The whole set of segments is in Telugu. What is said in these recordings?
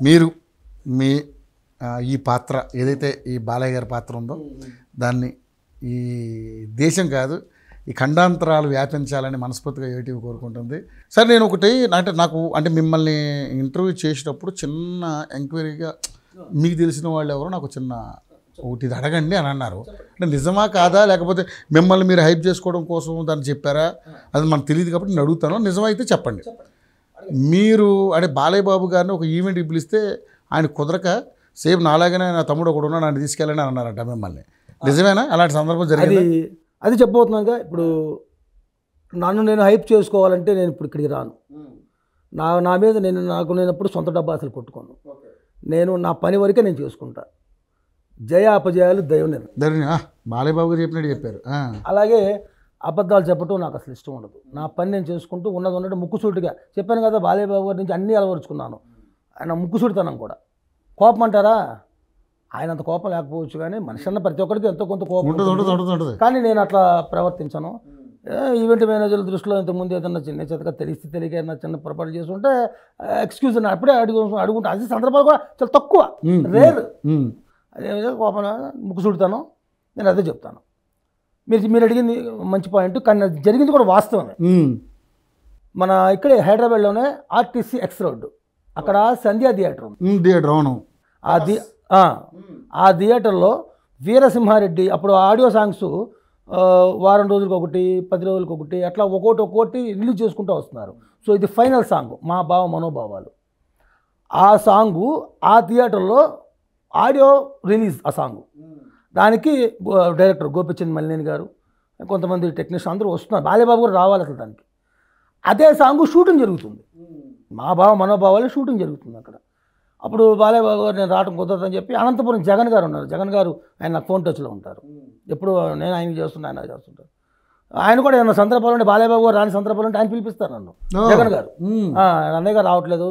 మీరు మీ ఈ పాత్ర ఏదైతే ఈ బాలయ్య గారి పాత్ర ఉందో దాన్ని ఈ దేశం కాదు ఈ ఖండాంతరాలు వ్యాపించాలని మనస్ఫూర్తిగా ఏటీవీ కోరుకుంటుంది. సరే నేను ఒకటి నాకు మిమ్మల్ని ఇంటర్వ్యూ చేసేటప్పుడు చిన్న ఎంక్వైరీగా మీకు తెలిసిన వాళ్ళు ఎవరో నాకు చిన్న ఒకటి ఇది అడగండి అని అన్నారు. అంటే నిజమా కాదా లేకపోతే మిమ్మల్ని మీరు హైప్ చేసుకోవడం కోసం దాన్ని చెప్పారా అది మనకు తెలియదు కాబట్టి నేను అడుగుతాను. నిజమైతే చెప్పండి. మీరు అంటే బాలయ్య బాబు గారిని ఒక ఈవెంట్కి పిలిస్తే ఆయన కుదరక సేమ్ నాలాగానే నా తమ్ముడు ఒకడు ఉన్నాడు నన్ను తీసుకెళ్ళని అన్నారట మిమ్మల్ని. నిజమేనా అలాంటి సందర్భం జరిగింది? అది చెప్పబోతున్నాగా. ఇప్పుడు నన్ను నేను హైప్ చేసుకోవాలంటే నేను ఇప్పుడు ఇక్కడికి రాను. నా మీద నేను ఎప్పుడు సొంత డబ్బా అసలు కొట్టుకోను. నేను నా పని వరకే నేను చేసుకుంటా. జయ అపజయాలు దైవం బాలయ్య బాబు గారు చెప్పినట్టు చెప్పారు. అలాగే అబద్ధాలు చెప్పటం నాకు అసలు ఇష్టం ఉండదు. నా పని నేను చేసుకుంటూ ఉన్నట్టు ముక్కుసూటిగా చెప్పాను కదా. బాలయ్య బాబు గారి నుంచి అన్నీ అలవరుచుకున్నాను. ఆయన ముక్కుసూటితనం కూడా. కోపం అంటారా, ఆయన అంత కోపం లేకపోవచ్చు కానీ మనిషి అన్న ప్రతి ఒక్కరికి ఎంతో కొంత కోపం ఉంటుంది. కానీ నేను అట్లా ప్రవర్తించను. ఈవెంట్ మేనేజర్ల దృష్టిలో ఇంతకుముందు ఏదన్నా చిన్న చేతగా తెలియక ఏదైనా చిన్న పొరపాటు చేస్తుంటే ఎక్స్క్యూజ్ అని అప్పుడే అడుగుంటా. అది సందర్భాలు కూడా చాలా తక్కువ, రేర్. అదేవిధంగా కోపం ముక్కుసూడుతాను. నేను అదే చెప్తాను. మీరు అడిగింది మంచి పాయింట్, కానీ జరిగింది కూడా వాస్తవమే. మన ఇక్కడే హైదరాబాద్లోనే ఆర్టీసీ ఎక్స్ రోడ్డు అక్కడ సంధ్యా థియేటర్ ఉంది. ఆ థియేటర్లో వీరసింహారెడ్డి అప్పుడు ఆడియో సాంగ్స్ వారం రోజులకు ఒకటి 10 రోజులకు ఒకటి అట్లా ఒక్కోటి రిలీజ్ చేసుకుంటూ వస్తున్నారు. సో ఇది ఫైనల్ సాంగ్ మా భావ మనోభావాలు. ఆ సాంగు ఆ థియేటర్లో ఆడియో రిలీజ్. ఆ సాంగు దానికి డైరెక్టర్ గోపిచంద్ మల్లినేని గారు కొంతమంది టెక్నీషియన్ అందరూ వస్తున్నారు. బాలయ్యబాబు కూడా రావాలి అసలు దానికి. అదే సాంగు షూటింగ్ జరుగుతుంది. మా భావ మనోభావాలు షూటింగ్ జరుగుతుంది అక్కడ. అప్పుడు బాలయ్యబాబు గారు నేను రావడం కుదరదని చెప్పి అనంతపురం జగన్ గారు ఉన్నారు. జగన్ గారు ఆయన నాకు ఫోన్ టచ్లో ఉంటారు. ఎప్పుడు నేను ఆయనకి చేస్తున్నా, ఆయన చేస్తుంటారు. ఆయన కూడా ఏమన్నా సందర్భాలు ఉంటే బాలయ్యబాబు గారు రాని సందర్భాలు ఉంటే ఆయన పిలిపిస్తారు నన్ను. జగన్ గారు అన్నయ్య గారు రావట్లేదు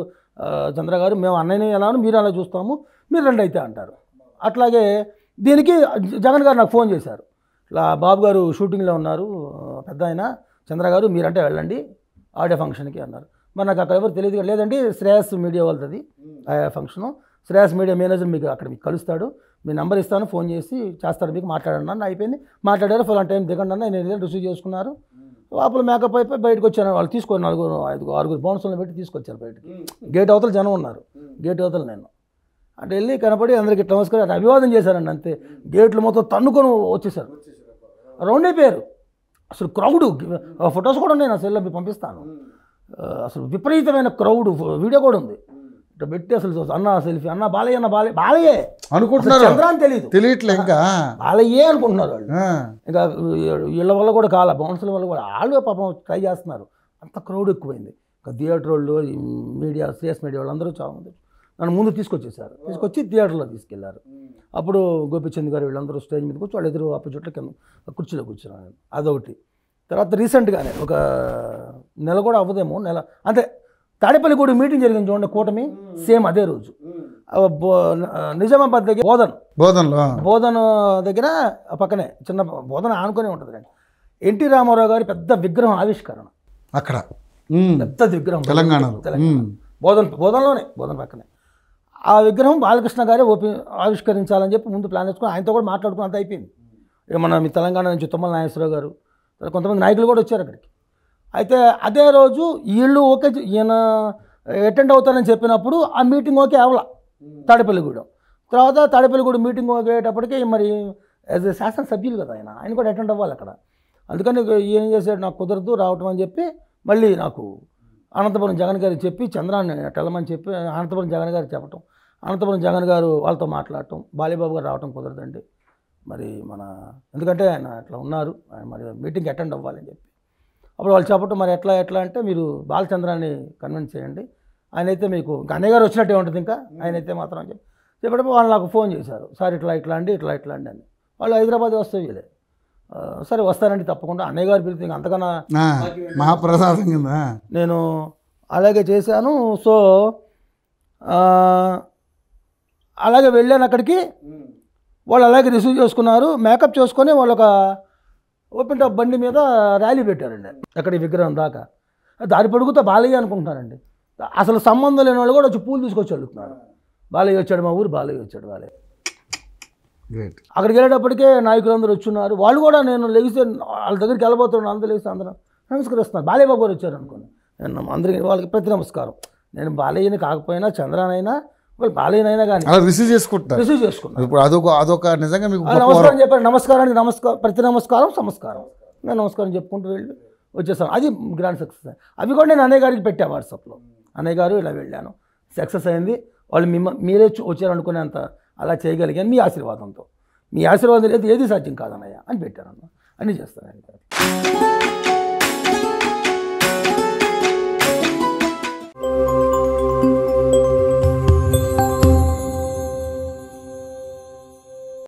చంద్ర గారు, మేము అన్నయ్యని ఎలానో మీరు అలా చూస్తాము, మీరు రండి అయితే అంటారు. అట్లాగే దీనికి జగన్ గారు నాకు ఫోన్ చేశారు. ఇలా బాబు గారు షూటింగ్లో ఉన్నారు, పెద్ద ఆయన చంద్ర గారు మీరంటే వెళ్ళండి ఆడియో ఫంక్షన్కి అన్నారు. మరి నాకు అక్కడ ఎవరు తెలియదు. లేదండి శ్రేయస్ మీడియా వాళ్ళది ఆ ఫంక్షను, శ్రేయస్ మీడియా మేనేజర్ మీకు అక్కడ మీకు కలుస్తాడు, మీ నెంబర్ ఇస్తాను, ఫోన్ చేసి చేస్తాడు, మీకు మాట్లాడండి అన్న. అయిపోయింది, మాట్లాడారు. ఫలానా టైం దిగండి అన్న. నేను రిసీవ్ చేసుకున్నారు. లోపల మేకప్ అయిపోయి బయటకు వచ్చాను. వాళ్ళు తీసుకొని 4-5 బౌన్సులను పెట్టి తీసుకొచ్చారు బయటకి. గేట్ అవతల జనం ఉన్నారు, గేట్ అవతల నేను అంటే వెళ్ళి కనపడి అందరికి నమస్కారం అభివాదం చేశారండి. అంతే. గేట్లు మొత్తం తన్నుకొని వచ్చేసారు, రౌండ్ అయిపోయారు. అసలు క్రౌడ్ ఫొటోస్ కూడా ఉన్నాయి నా సెల్లో, మీకు పంపిస్తాను. అసలు విపరీతమైన క్రౌడ్, వీడియో కూడా ఉంది. ఇట్లా పెట్టి అసలు అన్న సెల్ఫీ, అన్న బాలయ్య, అన్న బాలయ్యే అనుకుంటున్నారు. చంద్ర అని తెలియట్లే, ఇంకా బాలయ్యే అనుకుంటున్నారు వాళ్ళు. ఇంకా వీళ్ళ వల్ల కూడా కాల బౌన్సుల వల్ల కూడా వాళ్ళు పాపం ట్రై చేస్తున్నారు. అంత క్రౌడ్ ఎక్కువైంది. ఇంకా థియేటర్ వాళ్ళు, మీడియా, శ్రేయస్ మీడియా వాళ్ళందరూ చాలా మంది నన్ను ముందు తీసుకొచ్చేసారు. తీసుకొచ్చి థియేటర్లో తీసుకెళ్లారు. అప్పుడు గోపిచంద్ గారు వీళ్ళందరూ స్టేజ్ మీద కూర్చో, వాళ్ళు ఎదురు ఆపోజిట్లో కింద కుర్చీలో కూర్చున్నాను. అదొకటి. తర్వాత రీసెంట్గానే ఒక నెల కూడా అవ్వదేమో, నెల అంటే తాడేపల్లిగూడ మీటింగ్ జరిగింది చూడండి, కూటమి, సేమ్ అదే రోజు నిజామాబాద్ దగ్గర బోధన దగ్గర పక్కనే చిన్న బోధన ఆనుకొని ఉంటుంది. ఎన్టీ రామారావు గారి పెద్ద విగ్రహం ఆవిష్కరణ అక్కడ, పెద్ద విగ్రహం తెలంగాణలో, బోధన పక్కనే. ఆ విగ్రహం బాలకృష్ణ గారే ఆవిష్కరించాలని చెప్పి ముందు ప్లాన్ చేసుకుని ఆయనతో కూడా మాట్లాడుకుని అంత అయిపోయింది. మన మీ తెలంగాణ నుంచి తుమ్మల నాగేశ్వరరావు గారు, కొంతమంది నాయకులు కూడా వచ్చారు అక్కడికి. అయితే అదే రోజు వీళ్ళు ఓకే, ఈయన అటెండ్ అవుతారని చెప్పినప్పుడు ఆ మీటింగ్ ఓకే అవలా తాడేపల్లిగూడెం. తర్వాత తాడేపల్లిగూడెం మీటింగ్ ఓకేటప్పటికి మరి యాజ్ ఎ శాసనసభ్యులు కదా ఆయన కూడా అటెండ్ అవ్వాలి అక్కడ. అందుకని ఏం చేశాడు, నాకు కుదరదు రావటం అని చెప్పి మళ్ళీ నాకు అనంతపురం జగన్ గారికి చెప్పి చంద్రాన్ని టెలమని చెప్పి అనంతపురం జగన్ గారికి చెప్పటం, అనంతపురం జగన్ గారు వాళ్ళతో మాట్లాడటం, బాలయ్యబాబు గారు రావటం కుదరదండి మరి ఎందుకంటే ఆయన అట్లా ఉన్నారు, ఆయన మరి మీటింగ్కి అటెండ్ అవ్వాలని చెప్పి. అప్పుడు వాళ్ళు చెప్పటం మరి ఎట్లా అంటే మీరు బాలచంద్రాన్ని కన్విన్స్ చేయండి, ఆయన అయితే మీకు అన్నయ్య గారు వచ్చినట్టే ఉంటుంది, ఇంకా ఆయన అయితే మాత్రం అని చెప్పడం వాళ్ళు నాకు ఫోన్ చేశారు. సార్ ఇట్లా అండి అని. వాళ్ళు హైదరాబాద్ వస్తే వీలే, సరే వస్తారండి తప్పకుండా, అన్నయ్య గారు పిలిచి అంతకన్నా మహాప్రసాదం కింద నేను అలాగే చేశాను. సో అలాగే వెళ్ళాను అక్కడికి. వాళ్ళు అలాగే రిసీవ్ చేసుకున్నారు, మేకప్ చేసుకొని వాళ్ళు ఒక ఓపెన్ టాప్ బండి మీద ర్యాలీ పెట్టారండి అక్కడ విగ్రహం దాకా. దారి పొడుగుతో బాలయ్య అనుకుంటున్నారండి. అసలు సంబంధం లేని వాళ్ళు కూడా వచ్చి పూలు తీసుకొచ్చి అడుగుతున్నారు. బాలయ్య వచ్చాడు, మా ఊరు బాలయ్య వచ్చాడు. బాలయ్య గ్రేట్. అక్కడికి వెళ్ళేటప్పటికే నాయకులందరూ వచ్చున్నారు. వాళ్ళు కూడా నేను లెగిస్తే వాళ్ళ దగ్గరికి వెళ్ళబోతున్నాను, అందరూ లేస్తే అందరూ నమస్కరిస్తున్నారు. బాలయ్య బాబు గారు వచ్చారు అనుకోండి, నేను అందరికీ వాళ్ళకి ప్రతి నమస్కారం. నేను బాలయ్యని కాకపోయినా చంద్రానైనా వాళ్ళు బాలయ్యనైనా కానీ అలా రిసీవ్ చేసుకుంటారు. రిసీవ్ చేసుకున్నాను. ఇప్పుడు అదొక నిజంగా మీకు నమస్కారం చెప్పారు. నమస్కారానికి నమస్కారం, ప్రతి నమస్కారం సంస్కారం. నేను నమస్కారం చెప్పుకుంటూ వెళ్ళి వచ్చేసాను. అది గ్రాండ్ సక్సెస్. అవి కూడా నేను అన్నయ్య గారికి పెట్టా వాట్సాప్లో. అన్నయ్య గారు ఇలా వెళ్ళాను, సక్సెస్ అయింది, వాళ్ళు మీరే వచ్చారనుకునేంత అలా చేయగలిగాను మీ ఆశీర్వాదంతో. మీ ఆశీర్వాదం లేదు ఏది సాధ్యం కాదన్నయ్య అని పెట్టాను. అన్నీ చేస్తాను ఆయన.